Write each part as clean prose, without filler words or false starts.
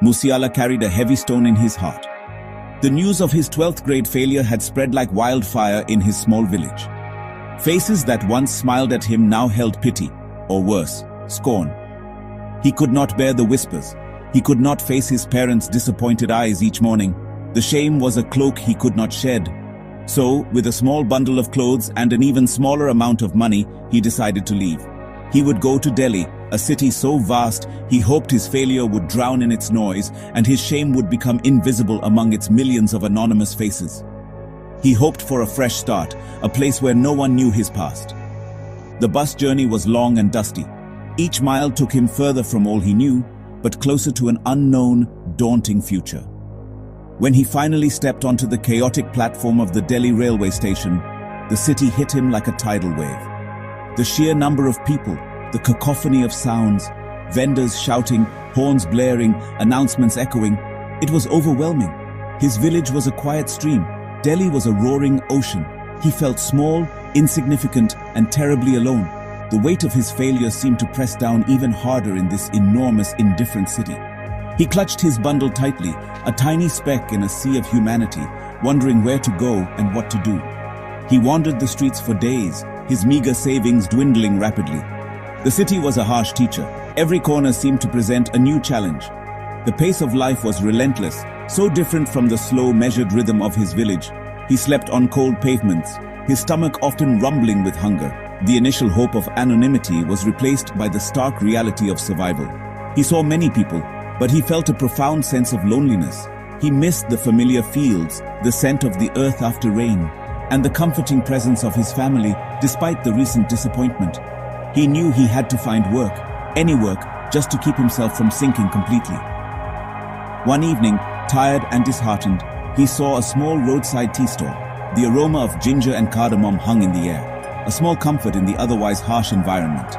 Musiala carried a heavy stone in his heart. The news of his 12th grade failure had spread like wildfire in his small village. Faces that once smiled at him now held pity, or worse, scorn. He could not bear the whispers. He could not face his parents' disappointed eyes each morning. The shame was a cloak he could not shed. So, with a small bundle of clothes and an even smaller amount of money, he decided to leave. He would go to Delhi, a city so vast he hoped his failure would drown in its noise and his shame would become invisible among its millions of anonymous faces. He hoped for a fresh start, a place where no one knew his past. The bus journey was long and dusty. Each mile took him further from all he knew, but closer to an unknown, daunting future. When he finally stepped onto the chaotic platform of the Delhi railway station, the city hit him like a tidal wave. The sheer number of people, the cacophony of sounds, vendors shouting, horns blaring, announcements echoing, it was overwhelming. His village was a quiet stream. Delhi was a roaring ocean. He felt small, insignificant, and terribly alone. The weight of his failure seemed to press down even harder in this enormous, indifferent city. He clutched his bundle tightly, a tiny speck in a sea of humanity, wondering where to go and what to do. He wandered the streets for days, his meager savings dwindling rapidly. The city was a harsh teacher. Every corner seemed to present a new challenge. The pace of life was relentless, so different from the slow, measured rhythm of his village. He slept on cold pavements, his stomach often rumbling with hunger. The initial hope of anonymity was replaced by the stark reality of survival. He saw many people, but he felt a profound sense of loneliness. He missed the familiar fields, the scent of the earth after rain, and the comforting presence of his family despite the recent disappointment. He knew he had to find work, any work, just to keep himself from sinking completely. One evening, tired and disheartened, he saw a small roadside tea stall. The aroma of ginger and cardamom hung in the air, a small comfort in the otherwise harsh environment.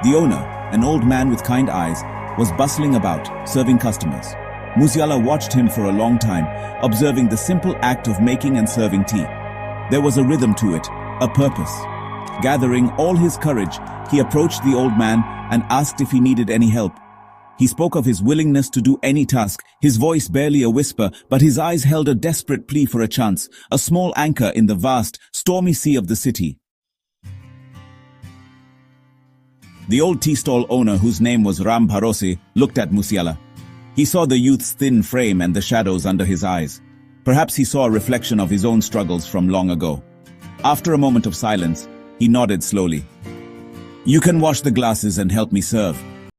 The owner, an old man with kind eyes, was bustling about, serving customers. Musiala watched him for a long time, observing the simple act of making and serving tea. There was a rhythm to it, a purpose. Gathering all his courage, he approached the old man and asked if he needed any help. He spoke of his willingness to do any task, his voice barely a whisper, but his eyes held a desperate plea for a chance, a small anchor in the vast, stormy sea of the city. The old tea stall owner, whose name was Ram Bharose, looked at Musiala. He saw the youth's thin frame and the shadows under his eyes. Perhaps he saw a reflection of his own struggles from long ago. After a moment of silence, he nodded slowly. "You can wash the glasses and help me serve,"